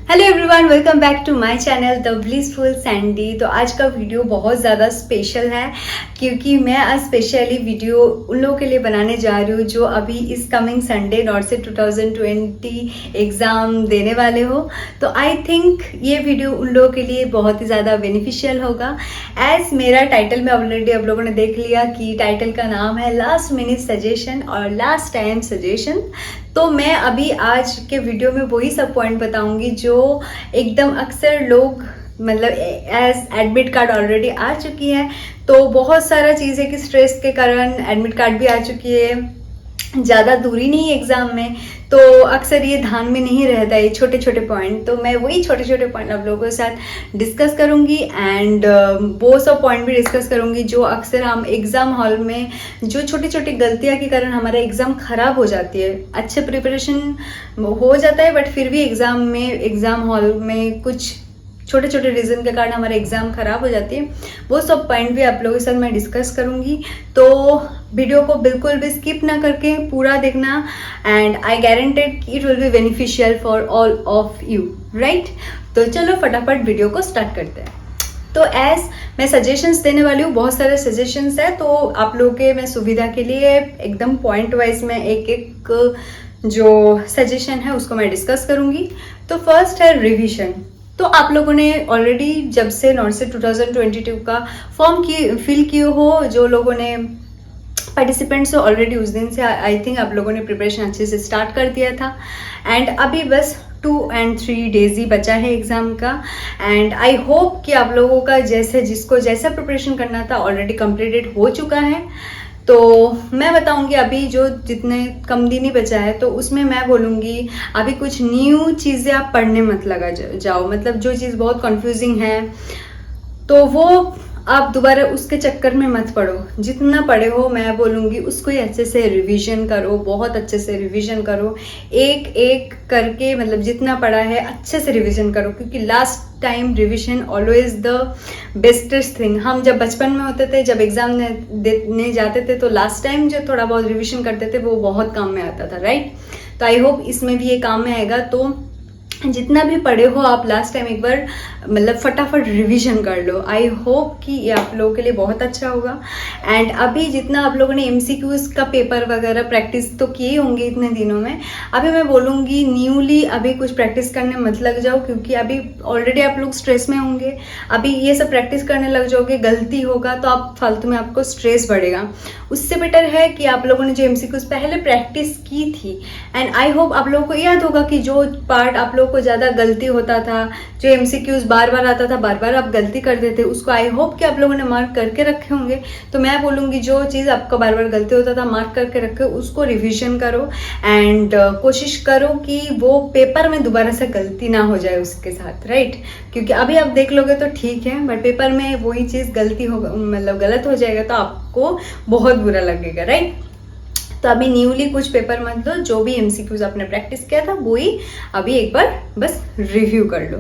Hello everyone, welcome back to my channel the blissful Sandy. तो आज का video बहुत ज़्यादा स्पेशल है क्योंकि मैं आज स्पेशली वीडियो उन लोगों के लिए बनाने जा रही हूँ जो अभी इस कमिंग संडे नॉट से 2020 एग्ज़ाम देने वाले हो। तो आई थिंक ये वीडियो उन लोगों के लिए बहुत ही ज़्यादा बेनिफिशियल होगा। एज मेरा टाइटल में ऑलरेडी आप लोगों ने देख लिया कि टाइटल का नाम है लास्ट मिनट सजेशन और लास्ट टाइम सजेशन। तो मैं अभी आज के वीडियो में वही सब पॉइंट बताऊंगी जो एकदम अक्सर लोग मतलब एज एडमिट कार्ड ऑलरेडी आ चुकी है। तो बहुत सारा चीज़ें कि स्ट्रेस के कारण एडमिट कार्ड भी आ चुकी है, ज़्यादा दूरी नहीं है एग्ज़ाम में, तो अक्सर ये ध्यान में नहीं रहता है छोटे छोटे पॉइंट। तो मैं वही छोटे छोटे पॉइंट आप लोगों के साथ डिस्कस करूँगी एंड वो सब पॉइंट भी डिस्कस करूँगी जो अक्सर हम एग्ज़ाम हॉल में जो छोटी छोटी गलतियाँ के कारण हमारा एग्ज़ाम ख़राब हो जाती है। अच्छे प्रिपरेशन हो जाता है बट फिर भी एग्ज़ाम हॉल में कुछ छोटे छोटे रीज़न के कारण हमारा एग्ज़ाम ख़राब हो जाती है। वो सब पॉइंट भी आप लोगों के साथ मैं डिस्कस करूँगी। तो वीडियो को बिल्कुल भी स्किप ना करके पूरा देखना and I guaranteed it will be beneficial for all of you, right. तो चलो फटाफट वीडियो को स्टार्ट करते हैं। तो एज मैं सजेशंस देने वाली हूँ, बहुत सारे सजेशंस है, तो आप लोगों के मैं सुविधा के लिए एकदम पॉइंट वाइज में एक एक जो सजेशन है उसको मैं डिस्कस करूँगी। तो फर्स्ट है रिविजन। तो आप लोगों ने ऑलरेडी जब से नॉट से 2022 का फॉर्म फिल किए हो, जो लोगों ने पार्टिसिपेंट्स हो ऑलरेडी उस दिन से आई थिंक आप लोगों ने प्रिपरेशन अच्छे से स्टार्ट कर दिया था एंड अभी बस 2 और 3 डेज ही बचा है एग्ज़ाम का। एंड आई होप कि आप लोगों का जिसको जैसा प्रिपरेशन करना था ऑलरेडी कंप्लीटेड हो चुका है। तो मैं बताऊंगी अभी जो जितने कम दिन ही बचा है तो उसमें मैं बोलूँगी अभी कुछ न्यू चीज़ें आप पढ़ने मत लगा जाओ। मतलब जो चीज़ बहुत कंफ्यूजिंग है तो वो आप दोबारा उसके चक्कर में मत पढ़ो। जितना पढ़े हो मैं बोलूँगी उसको ही अच्छे से रिवीजन करो, बहुत अच्छे से रिवीजन करो, एक एक करके मतलब जितना पढ़ा है अच्छे से रिवीजन करो क्योंकि last time revision always the bestest thing. हम जब बचपन में होते थे, जब एग्ज़ाम देने जाते थे तो लास्ट टाइम जो थोड़ा बहुत रिवीजन करते थे वो बहुत काम में आता था, राइट। तो आई होप इसमें भी ये काम में आएगा। तो जितना भी पढ़े हो आप लास्ट टाइम एक बार मतलब फटाफट रिवीजन कर लो। आई होप कि ये आप लोगों के लिए बहुत अच्छा होगा। एंड अभी जितना आप लोगों ने एमसीक्यूज का पेपर वगैरह प्रैक्टिस तो किए होंगे इतने दिनों में, अभी मैं बोलूँगी न्यूली अभी कुछ प्रैक्टिस करने मत लग जाओ क्योंकि अभी ऑलरेडी आप लोग स्ट्रेस में होंगे। अभी ये सब प्रैक्टिस करने लग जाओगे, गलती होगा तो आप फालतू में आपको स्ट्रेस बढ़ेगा। उससे बेटर है कि आप लोगों ने जो एमसीक्यूज पहले प्रैक्टिस की थी एंड आई होप आप लोगों को याद होगा कि जो पार्ट आप लोगों को ज़्यादा गलती होता था, जो एमसीक्यूज बार बार आता था, बार बार आप गलती करते थे, उसको आई होप कि आप लोगों ने मार्क करके रखे होंगे। तो मैं बोलूँगी जो चीज़ आपका बार बार गलती होता था मार्क करके रखे, उसको रिवीजन करो एंड कोशिश करो कि वो पेपर में दोबारा से गलती ना हो जाए उसके साथ, राइट। क्योंकि अभी आप देख लोगे तो ठीक है बट पेपर में वही चीज़ गलती हो मतलब गलत हो जाएगा तो आपको बहुत बुरा लगेगा, राइट। तो अभी न्यूली कुछ पेपर मत लो, जो भी एमसीक्यूज आपने प्रैक्टिस किया था वही अभी एक बार बस रिव्यू कर लो,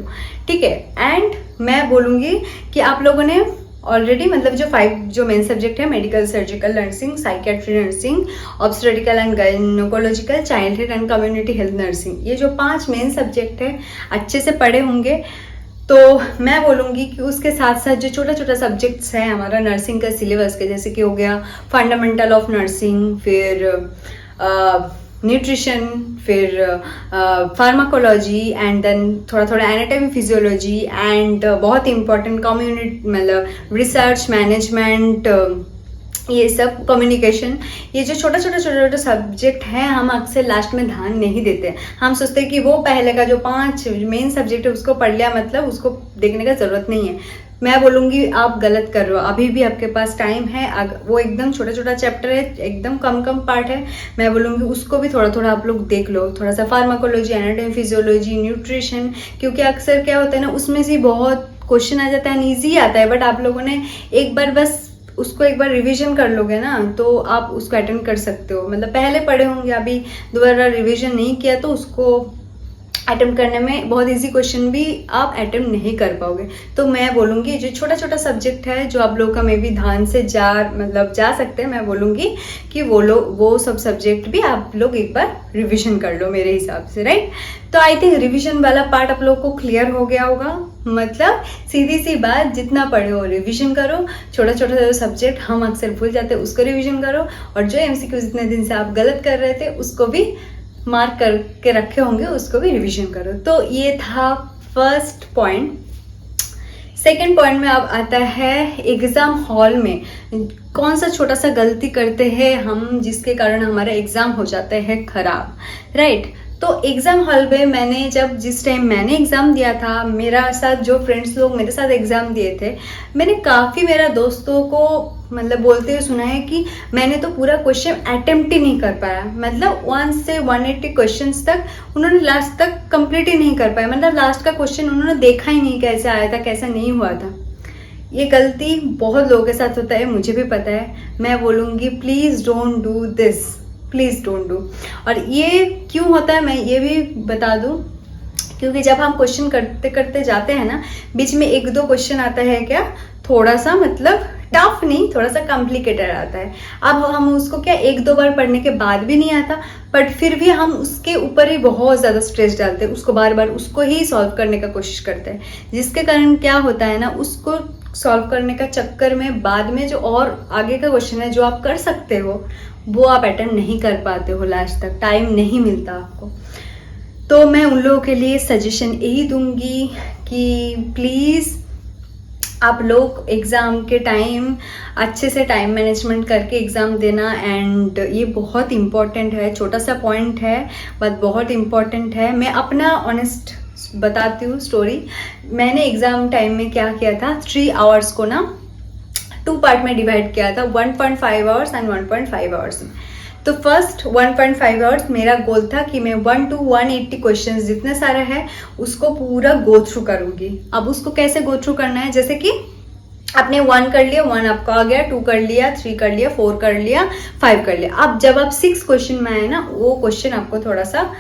ठीक है। एंड मैं बोलूँगी कि आप लोगों ने ऑलरेडी मतलब जो 5 जो मेन सब्जेक्ट है medical, surgical nursing, psychiatry nursing, obstetrical and gynaecological, childhood and community health nursing, ये जो 5 मेन सब्जेक्ट है अच्छे से पढ़े होंगे। तो मैं बोलूँगी कि उसके साथ साथ जो छोटा छोटा सब्जेक्ट्स है हमारा नर्सिंग का सिलेबस के, जैसे कि हो गया फंडामेंटल ऑफ नर्सिंग, फिर न्यूट्रिशन, फिर फार्माकोलॉजी एंड देन थोड़ा थोड़ा एनाटॉमी फिजियोलॉजी एंड बहुत इंपॉर्टेंट कम्युनिटी मतलब रिसर्च मैनेजमेंट, ये सब कम्युनिकेशन, ये जो छोटा छोटा सब्जेक्ट है हम अक्सर लास्ट में ध्यान नहीं देते। हम सोचते हैं कि वो पहले का जो 5 मेन सब्जेक्ट है उसको पढ़ लिया मतलब उसको देखने का ज़रूरत नहीं है। मैं बोलूँगी आप गलत कर रहे हो, अभी भी आपके पास टाइम है। वो एकदम छोटा छोटा चैप्टर है, एकदम कम कम पार्ट है, मैं बोलूँगी उसको भी थोड़ा थोड़ा आप लोग देख लो, थोड़ा सा फार्माकोलॉजी, एनाटॉमी फिजियोलॉजी, न्यूट्रिशन, क्योंकि अक्सर क्या होता है ना उसमें से बहुत क्वेश्चन आ जाता है, ईजी आता है बट आप लोगों ने एक बार बस उसको एक बार रिवीजन कर लोगे ना तो आप उसको अटेंड कर सकते हो। मतलब पहले पढ़े होंगे, अभी दोबारा रिवीजन नहीं किया तो उसको अटेम्प्ट करने में बहुत इजी क्वेश्चन भी आप अटेम्प्ट नहीं कर पाओगे। तो मैं बोलूँगी जो छोटा छोटा सब्जेक्ट है जो आप लोग का मे बी ध्यान से जा सकते हैं, मैं बोलूँगी कि वो सब सब्जेक्ट भी आप लोग एक बार रिविजन कर लो मेरे हिसाब से, राइट। तो आई थिंक रिविजन वाला पार्ट आप लोग को क्लियर हो गया होगा। मतलब सीधी सी बात, जितना पढ़े हो रिविजन करो, छोटा छोटा जो सब्जेक्ट हम अक्सर भूल जाते हैं उसको रिविजन करो, और जो MCQ जितने दिन से आप गलत कर रहे थे उसको भी मार्क करके रखे होंगे उसको भी रिवीजन करो। तो ये था फर्स्ट पॉइंट। सेकंड पॉइंट में अब आता है एग्ज़ाम हॉल में कौन सा छोटा सा गलती करते हैं हम जिसके कारण हमारा एग्ज़ाम हो जाता है ख़राब, राइट। तो एग्ज़ाम हॉल पे जिस टाइम मैंने एग्ज़ाम दिया था, मेरा साथ जो फ्रेंड्स लोग मेरे साथ एग्ज़ाम दिए थे, मैंने काफ़ी मेरा दोस्तों को मतलब बोलते हुए सुना है कि मैंने तो पूरा क्वेश्चन अटेम्प्ट ही नहीं कर पाया। मतलब 1 से 180 क्वेश्चंस तक उन्होंने लास्ट तक कंप्लीट ही नहीं कर पाया। मतलब लास्ट का क्वेश्चन उन्होंने देखा ही नहीं कैसे आया था, कैसा नहीं हुआ था। ये गलती बहुत लोगों के साथ होता है, मुझे भी पता है। मैं बोलूँगी please don't do this, please don't do. और ये क्यों होता है मैं ये भी बता दूँ, क्योंकि जब हम क्वेश्चन करते करते जाते हैं ना, बीच में 1-2 क्वेश्चन आता है क्या थोड़ा सा मतलब टफ नहीं, थोड़ा सा कॉम्प्लिकेटेड आता है। अब हम उसको क्या 1-2 बार पढ़ने के बाद भी नहीं आता, बट फिर भी हम उसके ऊपर ही बहुत ज़्यादा स्ट्रेस डालते हैं, उसको बार बार उसको ही सॉल्व करने का कोशिश करते हैं, जिसके कारण क्या होता है ना, उसको सॉल्व करने का चक्कर में बाद में जो और आगे का क्वेश्चन है जो आप कर सकते हो वो आप अटेम्प्ट नहीं कर पाते हो, लास्ट तक टाइम नहीं मिलता आपको। तो मैं उन लोगों के लिए सजेशन यही दूंगी कि प्लीज़ आप लोग एग्ज़ाम के टाइम अच्छे से टाइम मैनेजमेंट करके एग्ज़ाम देना। एंड ये बहुत इम्पॉर्टेंट है, छोटा सा पॉइंट है बट बहुत इम्पॉर्टेंट है। मैं अपना ऑनेस्ट बताती हूँ स्टोरी। मैंने एग्ज़ाम टाइम में क्या किया था, 3 आवर्स को ना 2 पार्ट में डिवाइड किया था, 1.5 आवर्स एंड 1.5 आवर्स में। तो फर्स्ट 1.5 आवर्स मेरा गोल था कि मैं 1 to 180 क्वेश्चंस जितने सारे हैं उसको पूरा गो थ्रू करूँगी। अब उसको कैसे गो थ्रू करना है, जैसे कि आपने 1 कर लिया, 1 आपका आ गया, 2 कर लिया, 3 कर लिया, 4 कर लिया, 5 कर लिया। अब जब आप 6 क्वेश्चन में आए ना, वो क्वेश्चन आपको थोड़ा सा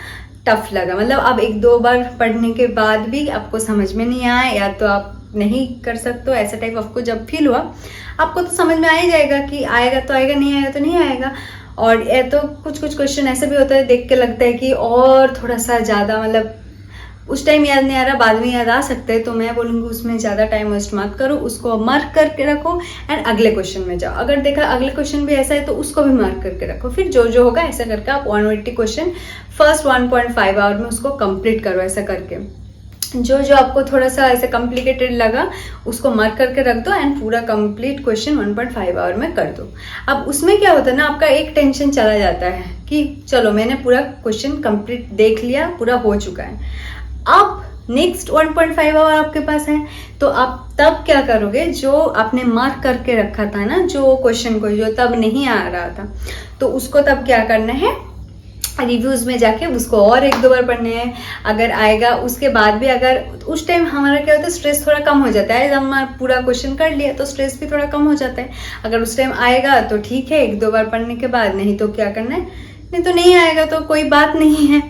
टफ लगा, मतलब आप 1-2 बार पढ़ने के बाद भी आपको समझ में नहीं आया, या तो आप नहीं कर सकते हो, ऐसा टाइप आपको जब फील हुआ, आपको तो समझ में आ ही जाएगा कि आएगा तो आएगा, नहीं आएगा तो नहीं आएगा। और ये तो कुछ क्वेश्चन ऐसे भी होता है देख के लगता है कि और थोड़ा सा ज़्यादा, मतलब उस टाइम याद नहीं आ रहा, बाद में याद आ सकते हैं। तो मैं बोलूँगी उसमें ज़्यादा टाइम वेस्ट मत करो, उसको मार्क करके रखो एंड अगले क्वेश्चन में जाओ। अगर देखा अगले क्वेश्चन भी ऐसा है तो उसको भी मार्क करके रखो। फिर जो होगा ऐसा करके आप 180 क्वेश्चन फर्स्ट 1.5 आवर में उसको कंप्लीट करो। ऐसा करके जो आपको थोड़ा सा ऐसे कॉम्प्लिकेटेड लगा उसको मार्क करके रख दो एंड पूरा कंप्लीट क्वेश्चन 1.5 आवर में कर दो। अब उसमें क्या होता है ना, आपका एक टेंशन चला जाता है कि चलो मैंने पूरा क्वेश्चन कंप्लीट देख लिया, पूरा हो चुका है। अब नेक्स्ट 1.5 आवर आपके पास है, तो आप तब क्या करोगे, जो आपने मार्क करके रखा था ना, जो क्वेश्चन को जो तब नहीं आ रहा था, तो उसको तब क्या करना है, रिव्यूज़ में जाके उसको और 1-2 बार पढ़ने हैं। अगर आएगा उसके बाद भी, अगर उस टाइम हमारा क्या होता है, स्ट्रेस थोड़ा कम हो जाता है। हम पूरा क्वेश्चन कर लिया तो स्ट्रेस भी थोड़ा कम हो जाता है। अगर उस टाइम आएगा तो ठीक है, 1-2 बार पढ़ने के बाद, नहीं तो क्या करना है, नहीं तो नहीं आएगा तो कोई बात नहीं है।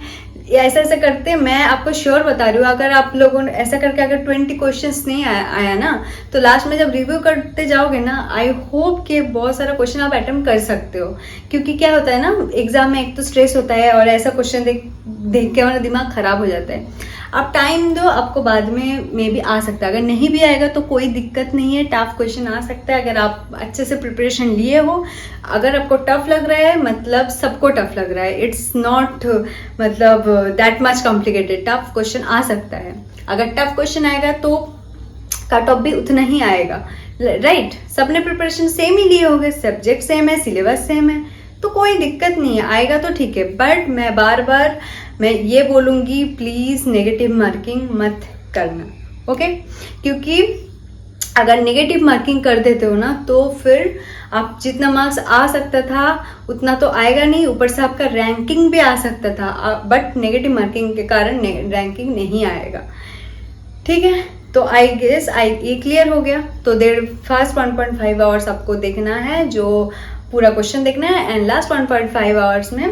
ऐसा करते हैं, मैं आपको श्योर बता रही हूँ, अगर आप लोगों ने ऐसा करके अगर 20 क्वेश्चंस नहीं आया ना, तो लास्ट में जब रिव्यू करते जाओगे ना, आई होप कि बहुत सारा क्वेश्चन आप अटेम्प्ट कर सकते हो। क्योंकि क्या होता है ना, एग्जाम में एक तो स्ट्रेस होता है और ऐसा क्वेश्चन देख के हमारा दिमाग खराब हो जाता है। आप टाइम दो, आपको बाद में भी आ सकता है। अगर नहीं भी आएगा तो कोई दिक्कत नहीं है, टफ क्वेश्चन आ सकता है अगर आप अच्छे से प्रिपरेशन लिए हो। अगर आपको टफ लग रहा है, मतलब सबको टफ लग रहा है, इट्स नॉट मतलब that much complicated, tough question आ सकता है। अगर टफ क्वेश्चन आएगा तो कट ऑफ भी उतना ही आएगा, राइट। सबने प्रिपरेशन सेम ही लिए होंगे, सब्जेक्ट सेम है, सिलेबस सेम है, तो कोई दिक्कत नहीं है, आएगा तो ठीक है। बट मैं बार मैं ये बोलूँगी, प्लीज़ नेगेटिव मार्किंग मत करना, ओके। क्योंकि अगर नेगेटिव मार्किंग कर देते हो ना, तो फिर आप जितना मार्क्स आ सकता था उतना तो आएगा नहीं, ऊपर से आपका रैंकिंग भी आ सकता था, बट नेगेटिव मार्किंग के कारण रैंकिंग नहीं आएगा, ठीक है। तो आई गेस ये क्लियर हो गया। तो फर्स्ट 1.5 आवर्स आपको देखना है, जो पूरा क्वेश्चन देखना है, एंड लास्ट 1.5 आवर्स में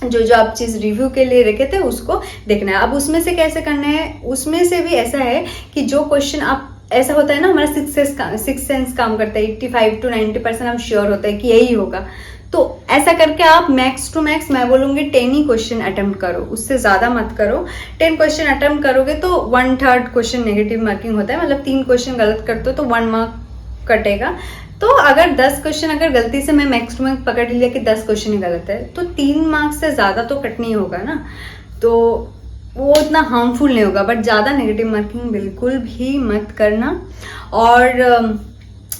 जो जो आप चीज़ रिव्यू के लिए रखे थे उसको देखना है। अब उसमें से कैसे करना है, उसमें से भी ऐसा है कि जो क्वेश्चन आप, ऐसा होता है ना हमारा सिक्स सेंस काम करता है, 85 to 90% हम श्योर होते हैं कि यही होगा। तो ऐसा करके आप मैक्स टू मैक्स मैं बोलूँगी 10 ही क्वेश्चन अटेम्प्ट करो, उससे ज़्यादा मत करो। 10 क्वेश्चन अटेम्प्ट करोगे तो 1/3 क्वेश्चन नेगेटिव मार्किंग होता है, मतलब 3 क्वेश्चन गलत करते हो तो 1 मार्क कटेगा। तो अगर 10 क्वेश्चन अगर गलती से मैं मैक्स टू मैक्स पकड़ लिया कि 10 क्वेश्चन ही गलत है, तो 3 मार्क्स से ज़्यादा तो कट नहीं होगा ना, तो वो उतना हार्मफुल नहीं होगा। बट ज़्यादा नेगेटिव मार्किंग बिल्कुल भी मत करना। और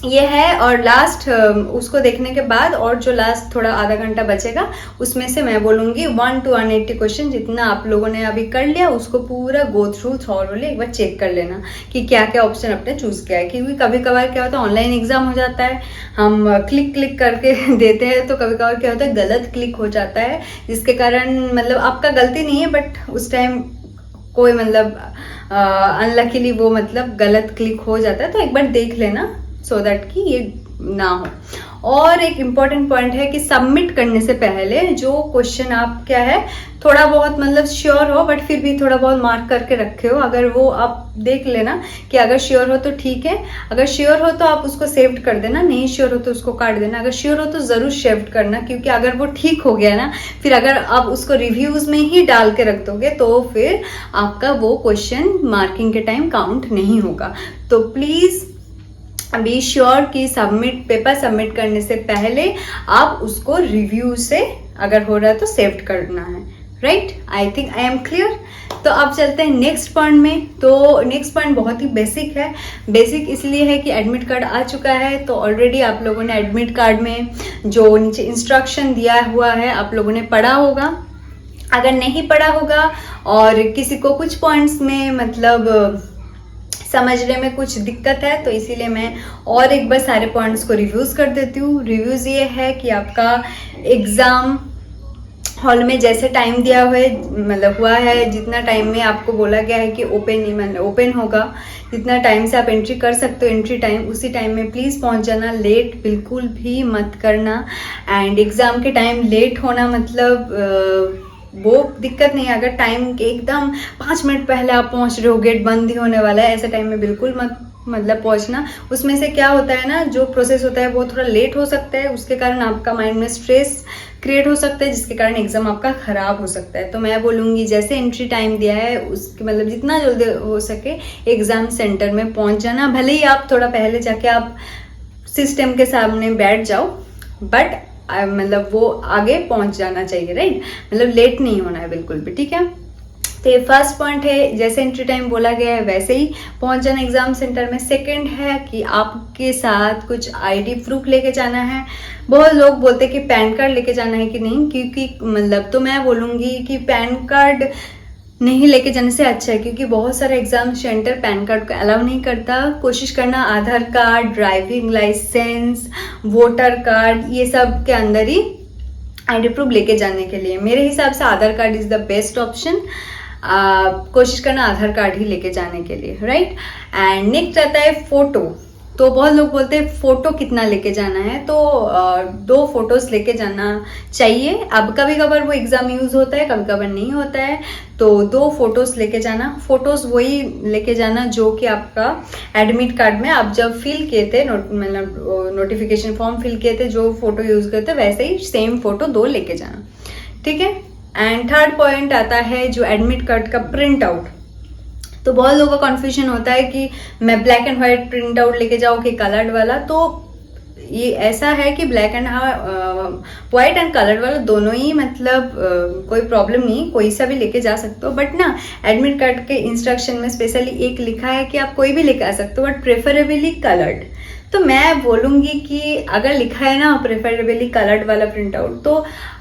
ये है, और लास्ट उसको देखने के बाद और जो लास्ट थोड़ा आधा घंटा बचेगा उसमें से मैं बोलूँगी 1 to 180 क्वेश्चन जितना आप लोगों ने अभी कर लिया उसको पूरा गो थ्रू थॉरोली एक बार चेक कर लेना कि क्या क्या ऑप्शन अपने चूज़ किया है। क्योंकि कभी कभार क्या होता है, ऑनलाइन एग्जाम हो जाता है, हम क्लिक करके देते हैं, तो कभी कभार क्या होता है गलत क्लिक हो जाता है, जिसके कारण मतलब आपका गलती नहीं है बट उस टाइम कोई मतलब अनलकीली वो मतलब गलत क्लिक हो जाता है। तो एक बार देख लेना सो दैट कि ये ना हो। और एक इम्पॉर्टेंट पॉइंट है कि सबमिट करने से पहले जो क्वेश्चन आप क्या है थोड़ा बहुत मतलब श्योर हो बट फिर भी थोड़ा बहुत मार्क करके रखे हो, अगर वो आप देख लेना कि अगर श्योर हो तो ठीक है, अगर श्योर हो तो आप उसको सेव्ड कर देना, नहीं श्योर हो तो उसको काट देना। अगर श्योर हो तो ज़रूर सेव्ड करना, क्योंकि अगर वो ठीक हो गया ना, फिर अगर आप उसको रिव्यूज़ में ही डाल के रख दोगे तो फिर आपका वो क्वेश्चन मार्किंग के टाइम काउंट नहीं होगा। तो प्लीज़ बी श्योर कि पेपर सबमिट करने से पहले आप उसको रिव्यू से अगर हो रहा है तो सेव्ड करना है, right. I think I am clear. तो अब चलते हैं नेक्स्ट पॉइंट में। तो नेक्स्ट पॉइंट बहुत ही बेसिक है। बेसिक इसलिए है कि एडमिट कार्ड आ चुका है, तो ऑलरेडी आप लोगों ने एडमिट कार्ड में जो नीचे इंस्ट्रक्शन दिया हुआ है आप लोगों ने पढ़ा होगा। अगर नहीं पढ़ा होगा और किसी को कुछ पॉइंट्स में मतलब समझने में कुछ दिक्कत है तो इसीलिए मैं और एक बार सारे पॉइंट्स को रिव्यूज़ कर देती हूँ। रिव्यूज़ ये है कि आपका एग्ज़ाम हॉल में जैसे टाइम दिया हुआ है जितना टाइम में आपको बोला गया है कि ओपन होगा, जितना टाइम से आप एंट्री कर सकते हो एंट्री टाइम, उसी टाइम में प्लीज़ पहुंच जाना। लेट बिल्कुल भी मत करना। एंड एग्ज़ाम के टाइम लेट होना मतलब वो दिक्कत नहीं है। अगर टाइम के एकदम 5 मिनट पहले आप पहुंच रहे हो, गेट बंद ही होने वाला है, ऐसे टाइम में बिल्कुल मत मतलब पहुंचना। उसमें से क्या होता है ना, जो प्रोसेस होता है वो थोड़ा लेट हो सकता है, उसके कारण आपका माइंड में स्ट्रेस क्रिएट हो सकता है, जिसके कारण एग्जाम आपका खराब हो सकता है। तो मैं बोलूँगी जैसे एंट्री टाइम दिया है उसके मतलब जितना जल्दी हो सके एग्ज़ाम सेंटर में पहुँच जाना। भले ही आप थोड़ा पहले जाके आप सिस्टम के सामने बैठ जाओ, बट मतलब वो आगे पहुंच जाना चाहिए, राइट। मतलब लेट नहीं होना है बिल्कुल भी, ठीक है। तो ये फर्स्ट पॉइंट है, जैसे एंट्री टाइम बोला गया है वैसे ही पहुंच जाना एग्जाम सेंटर में। सेकंड है कि आपके साथ कुछ आईडी प्रूफ लेके जाना है। बहुत लोग बोलते हैं कि पैन कार्ड लेके जाना है कि नहीं, क्योंकि मतलब तो मैं बोलूँगी कि पैन कार्ड नहीं लेके जाने से अच्छा है, क्योंकि बहुत सारे एग्जाम सेंटर पैन कार्ड को अलाउ नहीं करता। कोशिश करना Aadhaar card, driving licence, voter card, ये सब के अंदर ही आईडी प्रूफ लेके जाने के लिए मेरे हिसाब से Aadhaar card is the best option. कोशिश करना आधार कार्ड ही लेके जाने के लिए, राइट। एंड नेक्स्ट आता है फ़ोटो। तो बहुत लोग बोलते हैं फ़ोटो कितना लेके जाना है, तो 2 फोटोज़ लेके जाना चाहिए। अब कभी कभार वो एग्ज़ाम यूज़ होता है, कभी कभार नहीं होता है, तो 2 फोटोज़ लेके जाना। फ़ोटोज़ वही लेके जाना जो कि आपका एडमिट कार्ड में आप जब फिल किए थे, मतलब नोटिफिकेशन फॉर्म फिल किए थे, जो फ़ोटो यूज़ करते वैसे ही सेम फ़ोटो 2 लेके जाना, ठीक है। एंड थर्ड पॉइंट आता है जो एडमिट कार्ड का प्रिंट आउट। तो बहुत लोगों का कन्फ्यूजन होता है कि मैं black and white print out लेके जाऊँ कि कलर्ड वाला। तो ये ऐसा है कि black and white and coloured वाला दोनों ही मतलब कोई प्रॉब्लम नहीं, कोई सा भी लेके जा सकते हो। बट ना एडमिट कार्ड के इंस्ट्रक्शन में स्पेशली एक लिखा है कि आप कोई भी लेके आ सकते हो, बट प्रेफरेबली कलर्ड। तो मैं बोलूँगी कि अगर लिखा है ना प्रेफरेबली कलर्ड वाला प्रिंट आउट, तो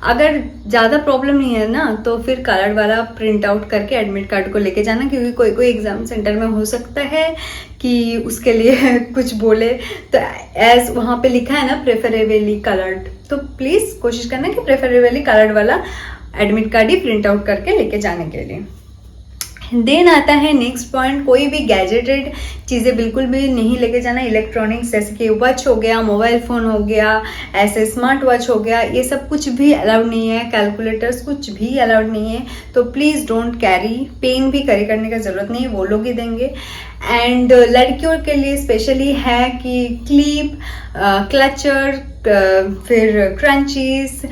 अगर ज़्यादा प्रॉब्लम नहीं है ना तो फिर कलर्ड वाला प्रिंट आउट करके एडमिट कार्ड को लेके जाना, क्योंकि कोई कोई एग्ज़ाम सेंटर में हो सकता है कि उसके लिए कुछ बोले, तो एज वहाँ पे लिखा है ना प्रेफरेबली कलर्ड, तो प्लीज़ कोशिश करना कि प्रेफरेबली कलर्ड वाला एडमिट कार्ड ही प्रिंट आउट करके लेके जाने के लिए, देन आता है नेक्स्ट पॉइंट, कोई भी गैजेटेड चीज़ें बिल्कुल भी नहीं लेके जाना। इलेक्ट्रॉनिक्स जैसे कि वॉच हो गया, मोबाइल फ़ोन हो गया, ऐसे स्मार्ट वॉच हो गया, ये सब कुछ भी अलाउड नहीं है। कैलकुलेटर्स कुछ भी अलाउड नहीं है, तो प्लीज़ डोंट कैरी। पेन भी कैरी करने का ज़रूरत नहीं है, वो लोग ही देंगे। एंड लड़कियों के लिए स्पेशली है कि क्लिप, क्लचर, फिर क्रंचीज,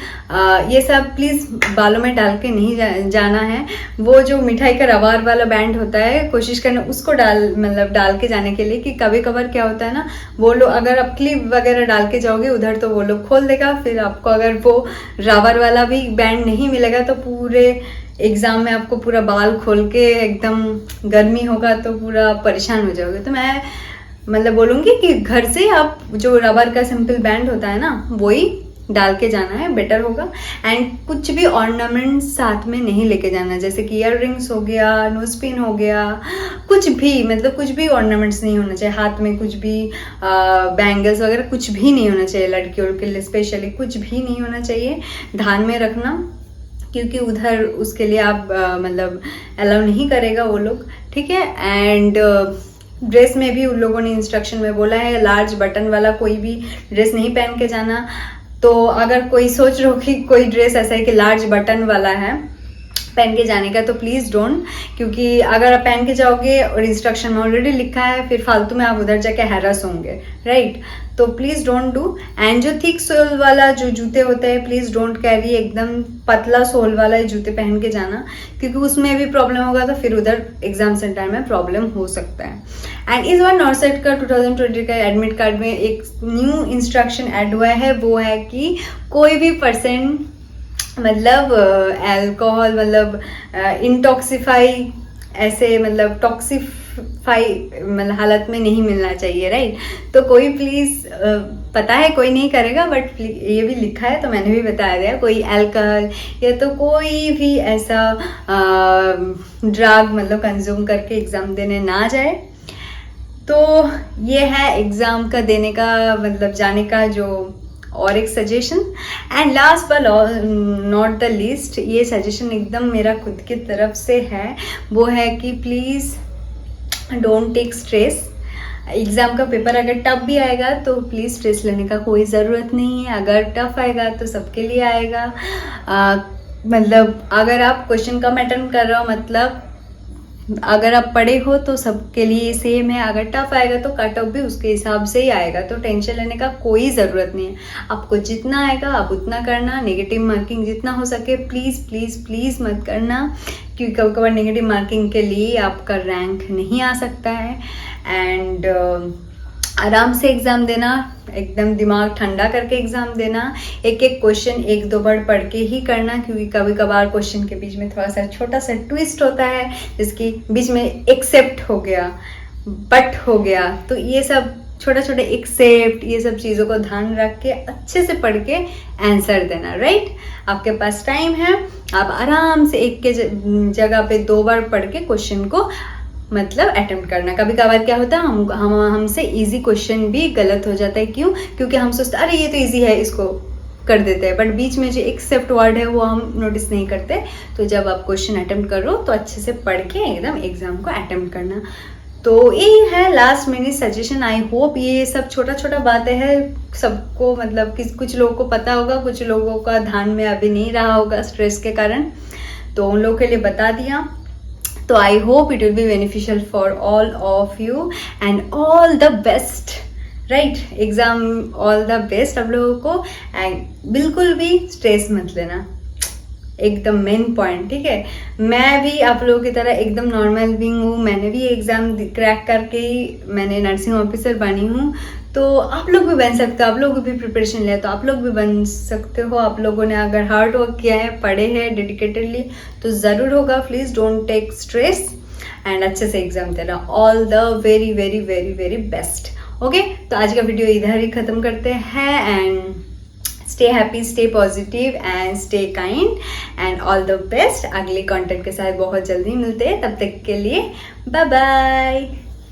ये सब प्लीज़ बालों में डाल के नहीं जाना है। वो जो मिठाई का रवार वाला बैंड होता है, कोशिश करना उसको डाल के जाने के लिए, कि कभी कभार क्या होता है ना, वो लोग अगर आप क्लिप वगैरह डाल के जाओगे उधर तो वो लोग खोल देगा, फिर आपको अगर वो रबर वाला भी बैंड नहीं मिलेगा तो पूरे एग्ज़ाम में आपको पूरा बाल खोल के एकदम गर्मी होगा तो पूरा परेशान हो जाओगे। तो मैं बोलूँगी कि घर से आप जो रबर का सिंपल बैंड होता है ना, वही डाल के जाना है, बेटर होगा। एंड कुछ भी ऑर्नामेंट्स साथ में नहीं लेके जाना, जैसे कि ईयर रिंग्स हो गया, नोज पिन हो गया, कुछ भी कुछ भी ऑर्नामेंट्स नहीं होना चाहिए हाथ में, कुछ भी बैंगल्स वगैरह कुछ भी नहीं होना चाहिए। लड़कियों के लिए स्पेशली कुछ भी नहीं होना चाहिए, ध्यान में रखना, क्योंकि उधर उसके लिए आप अलाउ नहीं करेगा वो लोग, ठीक है। एंड ड्रेस में भी उन लोगों ने इंस्ट्रक्शन में बोला है लार्ज बटन वाला कोई भी ड्रेस नहीं पहन के जाना। तो अगर कोई सोच रहे हो कि कोई ड्रेस ऐसा है कि लार्ज बटन वाला है पहन के जाने का, तो प्लीज़ डोंट, क्योंकि अगर आप पहन के जाओगे और इंस्ट्रक्शन में ऑलरेडी लिखा है, फिर फालतू में आप उधर जाके हैरास होंगे, राइट। तो प्लीज़ डोंट डू। एंड जो थिक सोल वाला जो जूते होते हैं, प्लीज़ डोंट कैरी एकदम पतला सोल वाला जूते पहन के जाना, क्योंकि उसमें भी प्रॉब्लम होगा तो फिर उधर एग्जाम सेंटर में प्रॉब्लम हो सकता है। एंड इस बार नॉर्सेट का 2020 का एडमिट कार्ड में एक न्यू इंस्ट्रक्शन ऐड हुआ है, वो है कि कोई भी पर्सन अल्कोहल इंटॉक्सिफाई ऐसे टॉक्सिफाई हालत में नहीं मिलना चाहिए, राइट। तो कोई प्लीज़, पता है कोई नहीं करेगा, बट ये भी लिखा है तो मैंने भी बताया दिया, कोई अल्कोहल या तो कोई भी ऐसा ड्रग कंज्यूम करके एग्ज़ाम देने ना जाए। तो ये है एग्ज़ाम का देने का जाने का जो और एक suggestion. And last but not the least, ये सजेशन एकदम मेरा खुद की तरफ से है, वो है कि please don't take stress. Exam का पेपर अगर टफ भी आएगा तो प्लीज़ स्ट्रेस लेने का कोई ज़रूरत नहीं है। अगर टफ आएगा तो सबके लिए आएगा। अगर आप क्वेश्चन कम अटेम्प्ट कर रहे हो, अगर आप पढ़े हो तो सबके लिए सेम है। अगर टफ आएगा तो कट ऑफ भी उसके हिसाब से ही आएगा, तो टेंशन लेने का कोई ज़रूरत नहीं है। आपको जितना आएगा आप उतना करना। नेगेटिव मार्किंग जितना हो सके प्लीज़ प्लीज़ प्लीज़ मत करना, क्योंकि कभी कभार नेगेटिव मार्किंग के लिए आपका रैंक नहीं आ सकता है। एंड आराम से एग्ज़ाम देना, एकदम दिमाग ठंडा करके एग्ज़ाम देना। एक एक क्वेश्चन एक दो बार पढ़ के ही करना, क्योंकि कभी कभार क्वेश्चन के बीच में थोड़ा सा छोटा सा ट्विस्ट होता है, जिसकी बीच में एक्सेप्ट हो गया, बट हो गया, तो ये सब छोटा छोटा एक्सेप्ट, ये सब चीज़ों को ध्यान रख के अच्छे से पढ़ के आंसर देना, राइट। आपके पास टाइम है, आप आराम से एक के जगह पे 2 बार पढ़ के क्वेश्चन को अटेम्प्ट करना। कभी कभार क्या होता है, हमसे इजी क्वेश्चन भी गलत हो जाता है। क्यों? क्योंकि हम सोचते अरे ये तो इजी है, इसको कर देते हैं, बट बीच में जो एक्सेप्ट वर्ड है वो हम नोटिस नहीं करते। तो जब आप क्वेश्चन अटेम्प्ट करो तो अच्छे से पढ़ के एकदम एग्जाम को अटेम्प्ट करना। तो यही है last minute suggestion. I hope ये सब छोटा छोटा बातें हैं सबको, कुछ लोगों को पता होगा, कुछ लोगों का ध्यान में अभी नहीं रहा होगा स्ट्रेस के कारण, तो उन लोगों के लिए बता दिया। तो I hope it will be beneficial for all of you and all the best, right. Exam all the best आप लोगों को। एंड बिल्कुल भी स्ट्रेस मत लेना, एकदम मेन पॉइंट, ठीक है। मैं भी आप लोगों की तरह एकदम नॉर्मल बीइंग हूँ, मैंने भी एग्ज़ाम क्रैक करके ही मैंने नर्सिंग ऑफिसर बनी हूँ। तो आप लोग भी बन सकते हो, आप लोग भी प्रिपरेशन लिया तो आप लोग भी बन सकते हो। आप लोगों ने अगर हार्ड वर्क किया है, पढ़े हैं डेडिकेटेडली, तो ज़रूर होगा। Please don't take stress and अच्छे से एग्जाम देना। All the very very very very best. Okay, तो आज का वीडियो इधर ही ख़त्म करते हैं। And stay happy, stay positive and stay kind and all the best. अगले कंटेंट के साथ बहुत जल्दी मिलते हैं, तब तक के लिए बाय बाय।